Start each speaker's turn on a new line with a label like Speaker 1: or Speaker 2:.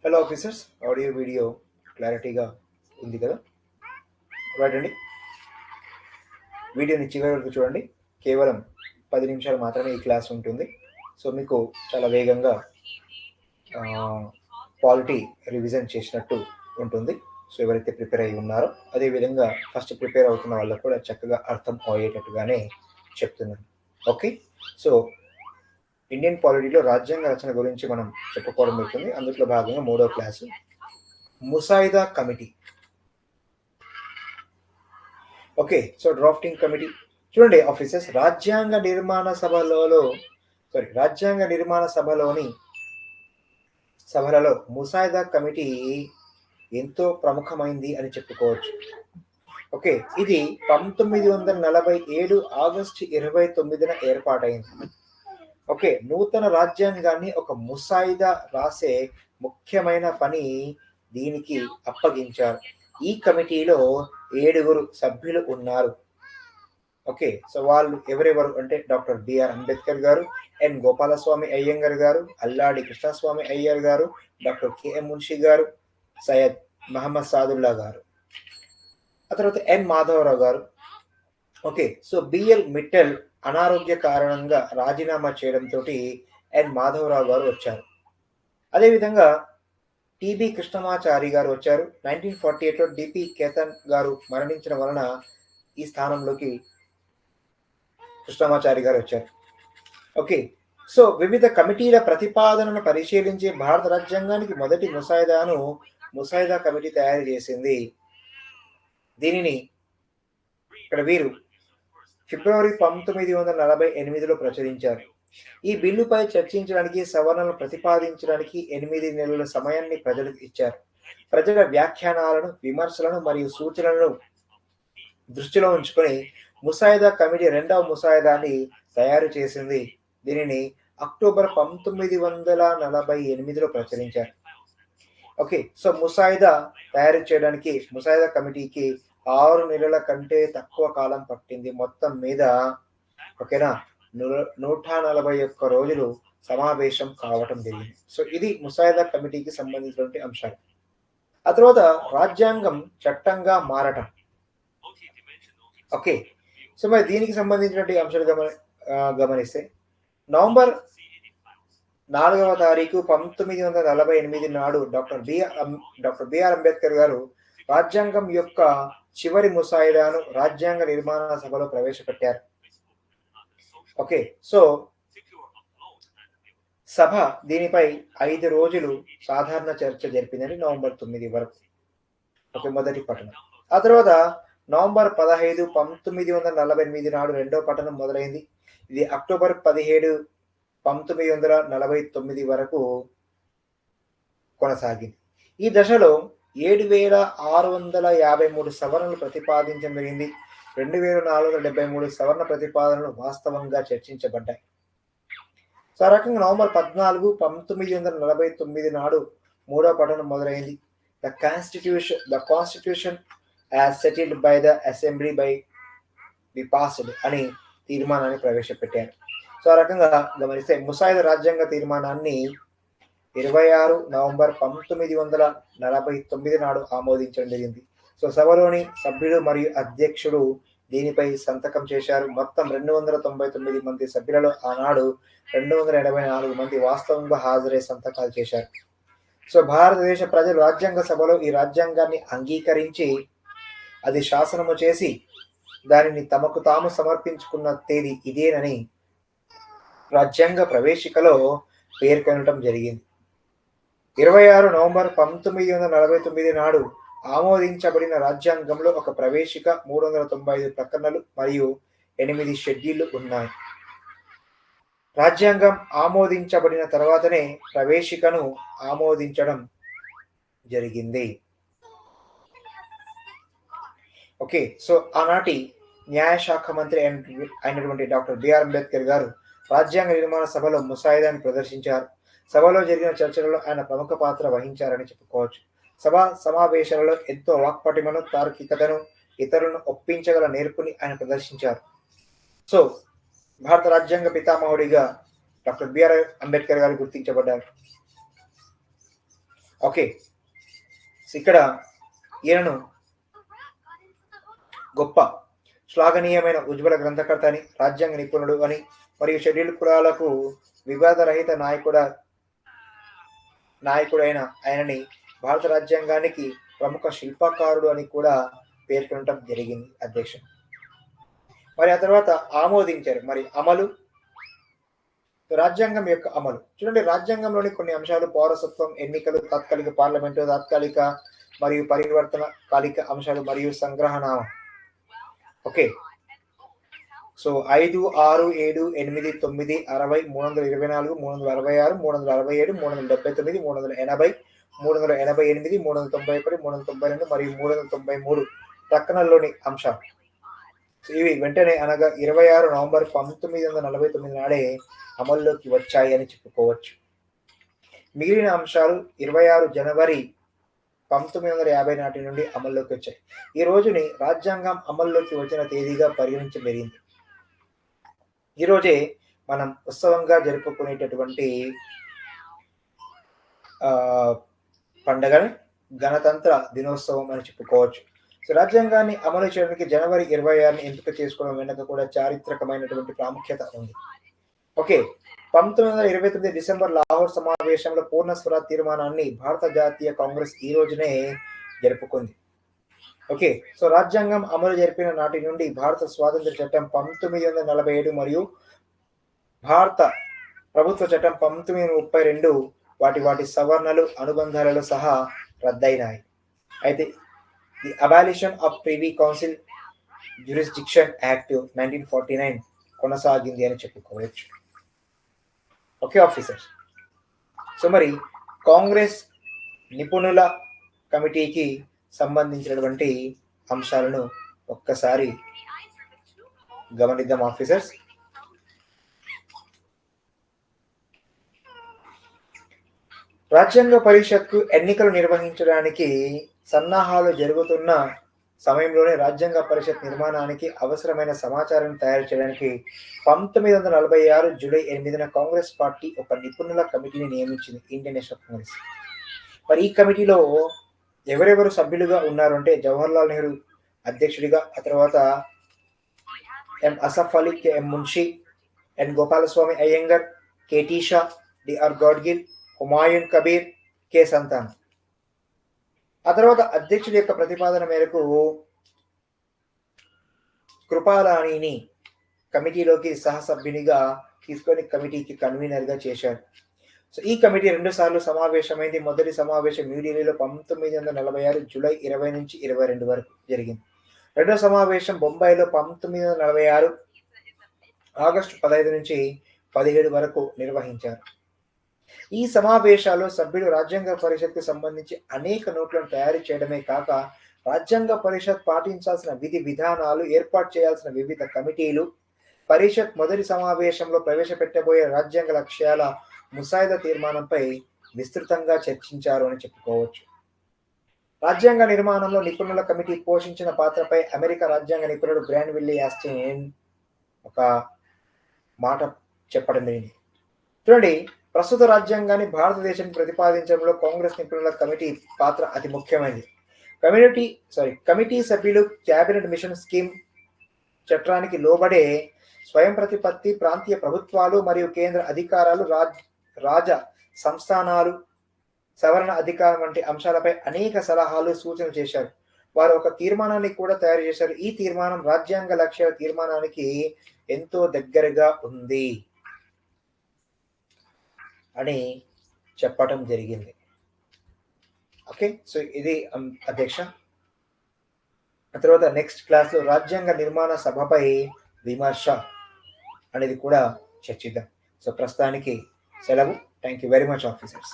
Speaker 1: Hello officers, audio video క్లారిటీగా ఉంది కదా? రైట్ అండి. వీడియోని చివరి వరకు చూడండి. కేవలం 10 నిమిషాలు మాత్రమే ఈ క్లాస్ ఉంటుంది. సో మీకు చాలా వేగంగా పాలిటీ రివిజన్ చేసినట్టు ఉంటుంది. సో ఎవరైతే ప్రిపేర్ అయి ఉన్నారో అదేవిధంగా ఫస్ట్ ప్రిపేర్ అవుతున్న వాళ్ళకు కూడా చక్కగా అర్థం అయ్యేటట్టుగానే చెప్తున్నాను. ఓకే, సో ఇండియన్ పాలిటీలో రాజ్యాంగ రచన గురించి మనం చెప్పుకోవడం జరుగుతుంది. అందులో భాగంగా 3వ క్లాసు ముసాయిదా committee. Okay, so drafting committee చూడండి ఆఫీసర్స్. రాజ్యాంగ నిర్మాణ సభలోని సభలలో ముసాయిదా కమిటీ ఎంతో ప్రముఖమైంది అని చెప్పుకోవచ్చు. ఓకే, ఇది 1947 ఆగస్టు 29న ఏర్పాటైంది. ఓకే, నూతన రాజ్యాంగాన్ని ఒక ముసాయిదా రాసే ముఖ్యమైన పని దీనికి అప్పగించారు. ఈ కమిటీలో 7 సభ్యులు ఉన్నారు. ఓకే, సో వాళ్ళు ఎవరెవరు అంటే డాక్టర్ బిఆర్ అంబేద్కర్ గారు, ఎన్ గోపాలస్వామి అయ్యంగర్ గారు, అల్లాడి కృష్ణస్వామి అయ్యర్ గారు, డాక్టర్ కెఎం మున్షి గారు, సయ్యద్ మహమ్మద్ సాదుల్లా గారు, ఆ తర్వాత ఎన్ మాధవరావు గారు. ఓకే, సో బిఎల్ మిట్టల్ అనారోగ్య కారణంగా రాజీనామా చేయడంతో ఎన్ మాధవరావు గారు వచ్చారు. అదేవిధంగా టిబి కృష్ణమాచారి గారు వచ్చారు. 1948లో డిపి కేతన్ గారు మరణించడం వలన ఈ స్థానంలోకి కృష్ణమాచారి గారు వచ్చారు. ఓకే, సో వివిధ కమిటీల ప్రతిపాదనను పరిశీలించి భారత రాజ్యాంగానికి మొదటి ముసాయిదా కమిటీ తయారు చేసింది. దీనిని ఇక్కడ వీరు ఫిబ్రవరి 1948లో ప్రచురించారు. ఈ బిల్లుపై చర్చించడానికి, సవరణలు ప్రతిపాదించడానికి 8 నెలల సమయాన్ని ప్రజలకు ఇచ్చారు. ప్రజల వ్యాఖ్యానాలను, విమర్శలను మరియు సూచనలను దృష్టిలో ఉంచుకొని ముసాయిదా కమిటీ 2వ ముసాయిదాని తయారు చేసింది. దీనిని అక్టోబర్ 1948లో ప్రచురించారు. ఓకే, సో ముసాయిదా తయారు చేయడానికి ముసాయిదా కమిటీకి 6 నెలల కంటే తక్కువ కాలం పట్టింది. మొత్తం మీద ఓకేనా 141 రోజులు సమావేశం కావటం జరిగింది. సో ఇది ముసాయిదా కమిటీకి సంబంధించినటువంటి అంశాలు. ఆ తర్వాత రాజ్యాంగం చట్టంగా మారటం. ఓకే, సో మరి దీనికి సంబంధించినటువంటి అంశాలు గమనిస్తే నవంబర్ 4వ తారీఖు 1948 నాడు డాక్టర్ బిఆర్ అంబేద్కర్ గారు రాజ్యాంగం యొక్క చివరి ముసాయిదాను రాజ్యాంగ నిర్మాణ సభలో ప్రవేశపెట్టారు. ఓకే, సో సభ దీనిపై 5 రోజులు సాధారణ చర్చ జరిపిందని నవంబర్ 9 వరకు. ఓకే, మొదటి పఠనం. ఆ తర్వాత నవంబర్ 15, 1948 నాడు రెండో పఠనం మొదలైంది. ఇది అక్టోబర్ 17, 1949 వరకు కొనసాగింది. ఈ దశలో 7,653 సవరణలు ప్రతిపాదించడం జరిగింది. 2,473 సవరణ ప్రతిపాదనలు వాస్తవంగా చర్చించబడ్డాయి. సో ఆ రకంగా నవంబర్ 14, 1949 నాడు 3వ పఠనం మొదలైంది. The constitution as settled by the assembly by the passed అని తీర్మానాన్ని ప్రవేశపెట్టారు. సో ఆ రకంగా గమనిస్తే ముసాయిదా రాజ్యాంగ తీర్మానాన్ని 26 నవంబర్ 1949 నాడు ఆమోదించడం జరిగింది. సో సభలోని సభ్యులు మరియు అధ్యక్షుడు దీనిపై సంతకం చేశారు. మొత్తం 299 మంది సభ్యులలో ఆనాడు 284 మంది వాస్తవంగా హాజరై సంతకాలు చేశారు. సో భారతదేశ ప్రజలు రాజ్యాంగ సభలో ఈ రాజ్యాంగాన్ని అంగీకరించి అది శాసనము చేసి దానిని తమకు తాము సమర్పించుకున్న తేదీ ఇదేనని రాజ్యాంగ ప్రవేశికలో పేర్కొనడం జరిగింది. 26 నవంబర్ 1949 నాడు ఆమోదించబడిన రాజ్యాంగంలో ఒక ప్రవేశిక, 395 ప్రకటనలు మరియు 8 షెడ్యూళ్లు ఉన్నాయి. రాజ్యాంగం ఆమోదించబడిన తర్వాతనే ప్రవేశికను ఆమోదించడం జరిగింది. ఓకే, సో ఆనాటి న్యాయశాఖ మంత్రి అయినటువంటి డాక్టర్ బిఆర్ అంబేద్కర్ గారు రాజ్యాంగ నిర్మాణ సభలో ముసాయిదాన్ని ప్రదర్శించారు. సభలో జరిగిన చర్చలలో ఆయన ప్రముఖ పాత్ర వహించారని చెప్పుకోవచ్చు. సభా సమావేశాలలో ఎంతో వాక్పటిమను, తార్కికతను, ఇతరులను ఒప్పించగల నేర్పుని ఆయన ప్రదర్శించారు. సో భారత రాజ్యాంగ పితామహుడిగా డాక్టర్ బిఆర్ అంబేద్కర్ గారు గుర్తించబడ్డారు. ఓకే, ఇక్కడ ఈయనను గొప్ప శ్లాఘనీయమైన ఉజ్వల గ్రంథకర్త అని, రాజ్యాంగ నిపుణుడు అని, మరియు షెడ్యూల్ కులాలకు వివాదరహిత నాయకుడైన ఆయనని భారత రాజ్యాంగానికి ప్రముఖ శిల్పకారుడు అని కూడా పేర్కొనడం జరిగింది అధ్యక్ష. మరి ఆ తర్వాత ఆమోదించారు. మరి అమలు, రాజ్యాంగం యొక్క అమలు చూడండి. రాజ్యాంగంలోని కొన్ని అంశాలు పౌరసత్వం, ఎన్నికలు, తాత్కాలిక పార్లమెంటు, తాత్కాలిక మరియు పరివర్తన కాలిక అంశాలు మరియు సంగ్రహనామం. ఓకే, సో 5, 6, 7, 8, 9, 60, 324, 366, 367, 379, 380, 388, 391, 392 మరియు 393 ప్రకటనలోని అంశాలు. ఇవి వెంటనే అనగా 26 నవంబర్ 1949 నాడే అమల్లోకి వచ్చాయి అని చెప్పుకోవచ్చు. మిగిలిన అంశాలు 26 జనవరి 1950 నాటి నుండి అమల్లోకి వచ్చాయి. ఈ రోజుని రాజ్యాంగం అమల్లోకి వచ్చిన తేదీగా పరిగణించబడింది. ఈ రోజే మనం ఉత్సవంగా జరుపుకునేటటువంటి పండుగని గణతంత్ర దినోత్సవం అని చెప్పుకోవచ్చు. సో రాజ్యాంగాన్ని అమలు చేయడానికి జనవరి 26ని ఎంపిక చేసుకోవడం వెనుక కూడా చారిత్రకమైనటువంటి ప్రాముఖ్యత ఉంది. ఓకే, 1929 డిసెంబర్ లాహోర్ సమావేశంలో పూర్ణ స్వరాజ్ తీర్మానాన్ని భారత జాతీయ కాంగ్రెస్ ఈ రోజునే జరుపుకుంది. ఓకే, సో రాజ్యాంగం అమలు జరిపిన నాటి నుండి భారత స్వాతంత్ర చట్టం 1947 మరియు భారత ప్రభుత్వ చట్టం 1932 వాటి సవరణలు అనుబంధాలలో సహా రద్దయినాయి. అయితే the abolition of privy council jurisdiction act 1949 కొనసాగింది అని చెప్పుకోవచ్చు. ఓకే ఆఫీసర్స్, సో మరి కాంగ్రెస్ నిపుణుల కమిటీకి సంబంధించినటువంటి అంశాలను ఒక్కసారి గమనిద్దాం ఆఫీసర్స్. రాజ్యాంగ పరిషత్కు ఎన్నికలు నిర్వహించడానికి సన్నాహాలు జరుగుతున్న సమయంలోనే రాజ్యాంగ పరిషత్ నిర్మాణానికి అవసరమైన సమాచారాన్ని తయారు చేయడానికి 1946 జూలై 8న కాంగ్రెస్ పార్టీ ఒక నిపుణుల కమిటీని నియమించింది, ఇండియన్ నేషనల్ కాంగ్రెస్. మరి ఈ కమిటీలో ఎవరెవరు సభ్యులుగా ఉన్నారు అంటే జవహర్లాల్ నెహ్రూ అధ్యక్షుడిగా, ఆ తర్వాత ఎం అసఫ్ అలీ, కె.ఎం మున్షి, ఎన్ గోపాలస్వామి అయ్యంగర్, కె.టి. షా, డి.ఆర్. గాడ్గిల్, హుమాయూన్ కబీర్, కె. సంతాన్. ఆ తర్వాత అధ్యక్షుడి యొక్క ప్రతిపాదన మేరకు కృపాలానిని కమిటీలోకి సహసభ్యునిగా తీసుకొని కమిటీకి కన్వీనర్గా చేశారు. సో ఈ కమిటీ 2 సార్లు సమావేశమైంది. మొదటి సమావేశం న్యూఢిల్లీలో 1946 జూలై 20 నుంచి 22 వరకు జరిగింది. రెండో సమావేశం బొంబాయిలో 1946 ఆగస్టు 15 నుంచి 17 వరకు నిర్వహించారు. ఈ సమావేశాల్లో సభ్యులు రాజ్యాంగ పరిషత్కు సంబంధించి అనేక నోట్లను తయారు చేయడమే కాక రాజ్యాంగ పరిషత్ పాటించాల్సిన విధి విధానాలు, ఏర్పాటు చేయాల్సిన వివిధ కమిటీలు, పరిషత్ మొదటి సమావేశంలో ప్రవేశపెట్టబోయే రాజ్యాంగ లక్ష్యాల ముసాయిదా తీర్మానంపై విస్తృతంగా చర్చించారు అని చెప్పుకోవచ్చు. రాజ్యాంగ నిర్మాణంలో నిపుణుల కమిటీ పోషించిన పాత్రపై అమెరికా రాజ్యాంగ నిపుణుడు గ్రాన్విల్లీ యాస్టిన్ ఒక మాట చెప్పడం జరిగింది. చూడండి, ప్రస్తుత రాజ్యాంగాన్ని భారతదేశానికి ప్రతిపాదించడంలో కాంగ్రెస్ నిపుణుల కమిటీ పాత్ర అతి ముఖ్యమైనది. కమిటీ సభ్యులు క్యాబినెట్ మిషన్ స్కీమ్ చట్టానికి లోబడే స్వయం ప్రతిపత్తి, ప్రాంతీయ ప్రభుత్వాలు మరియు కేంద్ర అధికారాలు, రాజ సంస్థానాలు, సవరణ అధికారం వంటి అంశాలపై అనేక సలహాలు, సూచనలు చేశారు. వారు ఒక తీర్మానాన్ని కూడా తయారు చేశారు. ఈ తీర్మానం రాజ్యాంగ లక్ష్యాల తీర్మానానికి ఎంతో దగ్గరగా ఉంది అని చెప్పటం జరిగింది. ఓకే, సో ఇది అధ్యక్ష. ఆ తర్వాత నెక్స్ట్ క్లాస్లో రాజ్యాంగ నిర్మాణ సభపై విమర్శ అనేది కూడా చర్చిద్దాం. సో ప్రస్తుతానికి సెలవు. Thank you very much officers.